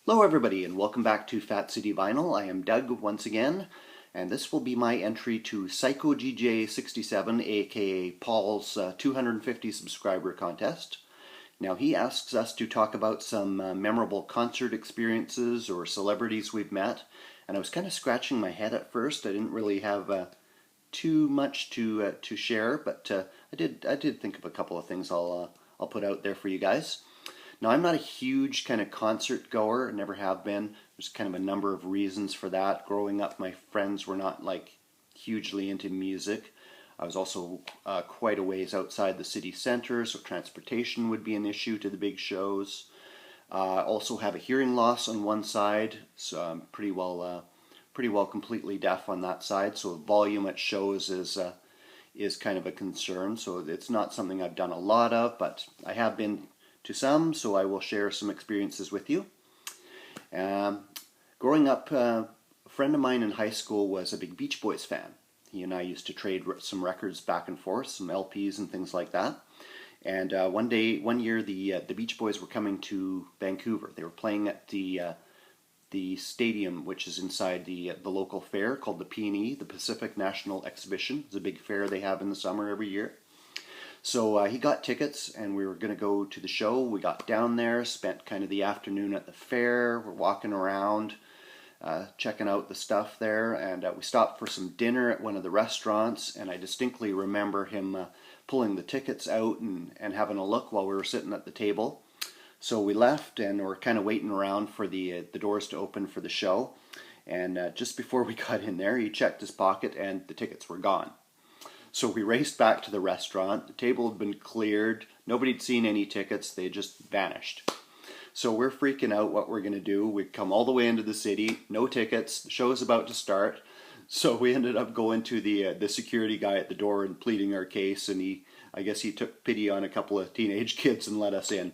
Hello everybody and welcome back to Fat City Vinyl. I am Doug once again, and this will be my entry to psykodj67, aka Paul's 250 subscriber contest. Now he asks us to talk about some memorable concert experiences or celebrities we've met, and I was kind of scratching my head at first. I didn't really have too much to share, but I did think of a couple of things I'll put out there for you guys. Now, I'm not a huge kind of concert goer, never have been. There's kind of a number of reasons for that. Growing up, my friends were not like hugely into music. I was also quite a ways outside the city center, so transportation would be an issue to the big shows. Also have a hearing loss on one side, so I'm pretty well completely deaf on that side. So volume at shows is kind of a concern. So it's not something I've done a lot of, but I have been to some, so I will share some experiences with you. Growing up, a friend of mine in high school was a big Beach Boys fan. He and I used to trade some records back and forth, some LPs and things like that. And one year, the Beach Boys were coming to Vancouver. They were playing at the stadium, which is inside the local fair called the P&E, the Pacific National Exhibition. It's a big fair they have in the summer every year. So he got tickets and we were going to go to the show. We got down there, spent kind of the afternoon at the fair. We're walking around, checking out the stuff there, and we stopped for some dinner at one of the restaurants, and I distinctly remember him pulling the tickets out and having a look while we were sitting at the table. So we left and we're kind of waiting around for the doors to open for the show, and just before we got in there, he checked his pocket and the tickets were gone. So we raced back to the restaurant. The table had been cleared. Nobody'd seen any tickets. They just vanished. So we're freaking out what we're going to do. We've come all the way into the city. No tickets. The show is about to start. So we ended up going to the security guy at the door and pleading our case. And I guess he took pity on a couple of teenage kids and let us in.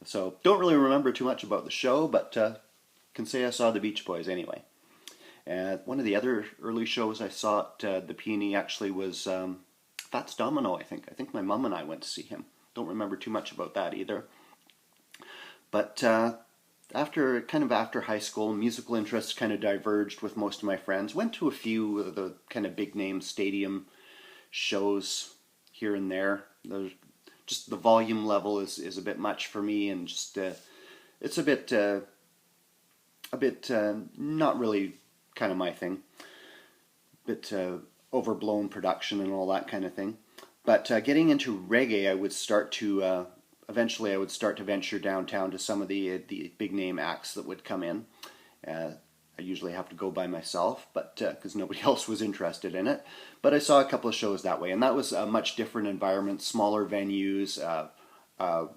So don't really remember too much about the show, but can say I saw the Beach Boys anyway. One of the other early shows I saw at the P&E actually was Fats Domino, I think. I think my mom and I went to see him. Don't remember too much about that either. But after high school, musical interests kind of diverged with most of my friends. Went to a few of the kind of big name stadium shows here and there. Just the volume level is a bit much for me, and just it's a bit not really kind of my thing. Bit overblown production and all that kind of thing. But getting into reggae, I would start to eventually venture downtown to some of the big name acts that would come in. I usually have to go by myself, but because nobody else was interested in it. But I saw a couple of shows that way, and that was a much different environment, smaller venues,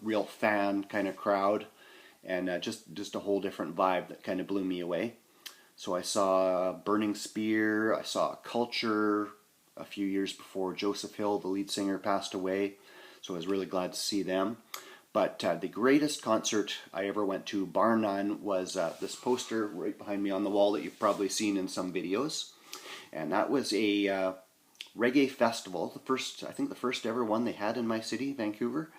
real fan kind of crowd, and just a whole different vibe that kind of blew me away. So I saw Burning Spear, I saw Culture a few years before Joseph Hill, the lead singer, passed away. So I was really glad to see them. But the greatest concert I ever went to, bar none, was this poster right behind me on the wall that you've probably seen in some videos. And that was a reggae festival, I think the first ever one they had in my city, Vancouver.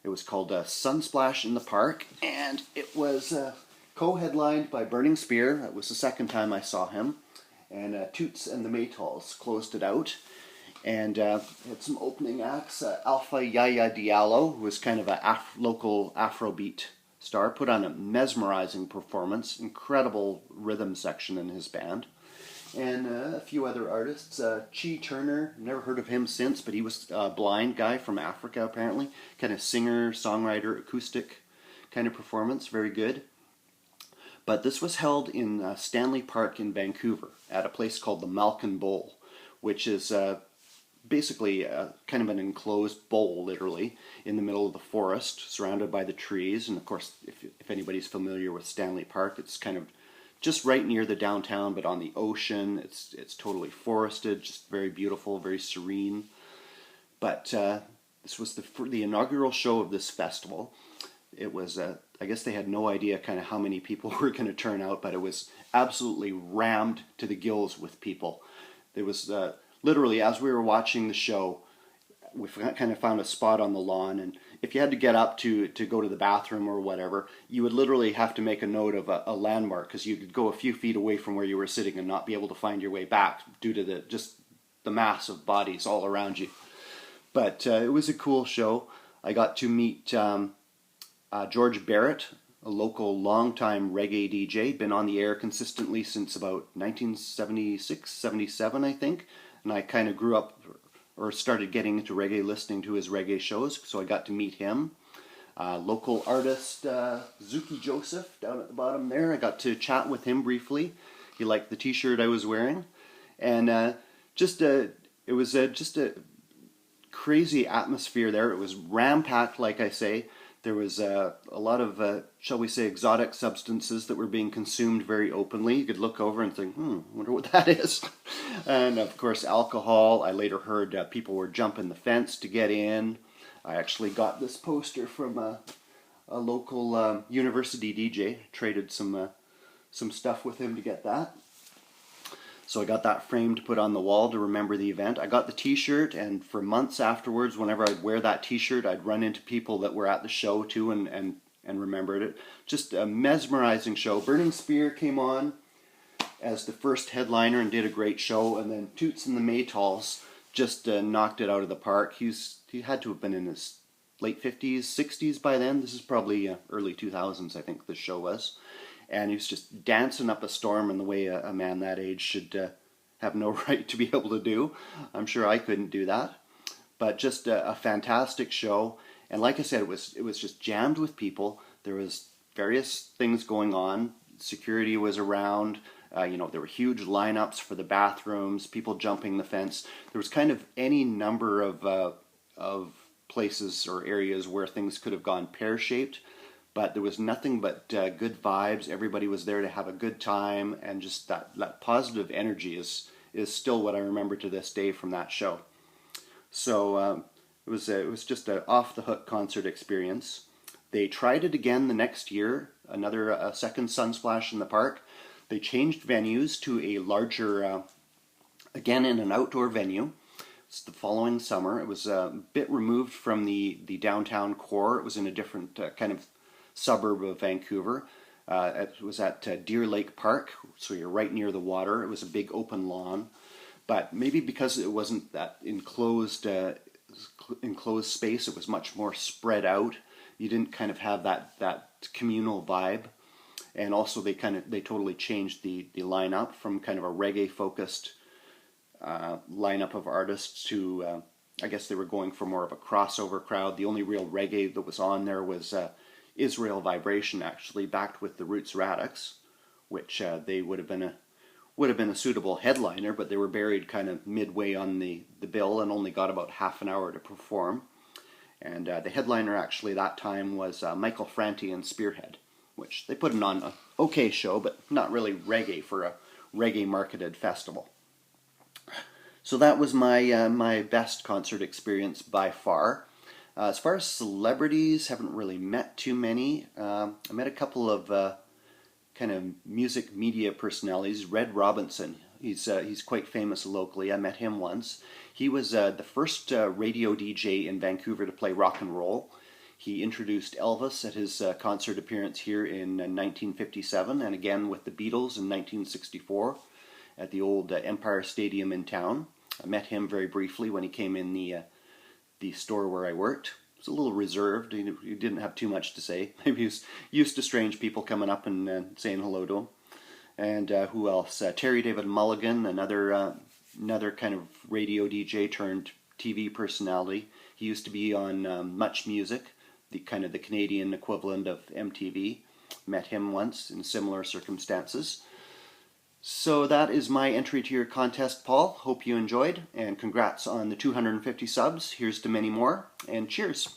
It was called Sunsplash in the Park, and it was co-headlined by Burning Spear. That was the second time I saw him. And Toots and the Maytals closed it out. And had some opening acts. Alpha Yaya Diallo, who was kind of a local Afrobeat star, put on a mesmerizing performance. Incredible rhythm section in his band. And a few other artists. Chi Turner, never heard of him since, but he was a blind guy from Africa apparently. Kind of singer, songwriter, acoustic kind of performance. Very good. But this was held in Stanley Park in Vancouver at a place called the Malkin Bowl, which is basically kind of an enclosed bowl, literally, in the middle of the forest, surrounded by the trees. And of course, if anybody's familiar with Stanley Park, it's kind of just right near the downtown, but on the ocean. It's totally forested, just very beautiful, very serene. But this was the inaugural show of this festival. It was, I guess they had no idea kind of how many people were going to turn out, but it was absolutely rammed to the gills with people. There was literally, as we were watching the show, we kind of found a spot on the lawn, and if you had to get up to go to the bathroom or whatever, you would literally have to make a note of a landmark, because you could go a few feet away from where you were sitting and not be able to find your way back due to the mass of bodies all around you. But it was a cool show. I got to meet George Barrett, a local longtime reggae DJ, been on the air consistently since about 1976, 77, I think. And I kind of grew up or started getting into reggae listening to his reggae shows, so I got to meet him. Local artist Zuki Joseph down at the bottom there, I got to chat with him briefly. He liked the t-shirt I was wearing. And it was just a crazy atmosphere there. It was ram-packed, like I say. There was a lot of, shall we say, exotic substances that were being consumed very openly. You could look over and think, wonder what that is. And of course, alcohol. I later heard people were jumping the fence to get in. I actually got this poster from a local university DJ. Traded some stuff with him to get that. So I got that framed to put on the wall to remember the event. I got the t-shirt, and for months afterwards, whenever I'd wear that t-shirt, I'd run into people that were at the show too and remembered it. Just a mesmerizing show. Burning Spear came on as the first headliner and did a great show, and then Toots and the Maytals just knocked it out of the park. He had to have been in his late 50s, 60s by then. This is probably early 2000s, I think this show was. And he was just dancing up a storm in the way a man that age should have no right to be able to do. I'm sure I couldn't do that. But just a fantastic show. And like I said, it was just jammed with people. There was various things going on. Security was around. There were huge lineups for the bathrooms, people jumping the fence. There was kind of any number of places or areas where things could have gone pear-shaped. But there was nothing but good vibes. Everybody was there to have a good time, and just that positive energy is still what I remember to this day from that show. So it was just an off-the-hook concert experience. They tried it again the next year, a second Sunsplash in the park. They changed venues to a larger, again in an outdoor venue. It's the following summer. It was a bit removed from the downtown core. It was in a different kind of suburb of Vancouver. It was at Deer Lake Park, so you're right near the water. It was a big open lawn, but maybe because it wasn't that enclosed space, it was much more spread out. You didn't kind of have that communal vibe, and also they totally changed the lineup from kind of a reggae focused lineup of artists to I guess they were going for more of a crossover crowd. The only real reggae that was on there was Israel Vibration, actually, backed with the Roots Radix, which they would have been a suitable headliner, but they were buried kind of midway on the bill and only got about half an hour to perform. And the headliner actually that time was Michael Franti and Spearhead, which they put on an okay show, but not really reggae for a reggae marketed festival. So that was my best concert experience by far. As far as celebrities, haven't really met too many. I met a couple of kind of music media personalities. Red Robinson, he's quite famous locally. I met him once. He was the first radio DJ in Vancouver to play rock and roll. He introduced Elvis at his concert appearance here in 1957, and again with the Beatles in 1964 at the old Empire Stadium in town. I met him very briefly when he came in the store where I worked. He was a little reserved. He didn't have too much to say. Maybe he was used to strange people coming up and saying hello to him. And who else? Terry David Mulligan, another kind of radio DJ turned TV personality. He used to be on Much Music, the Canadian equivalent of MTV. Met him once in similar circumstances. So that is my entry to your contest, Paul. Hope you enjoyed, and congrats on the 250 subs. Here's to many more, and cheers.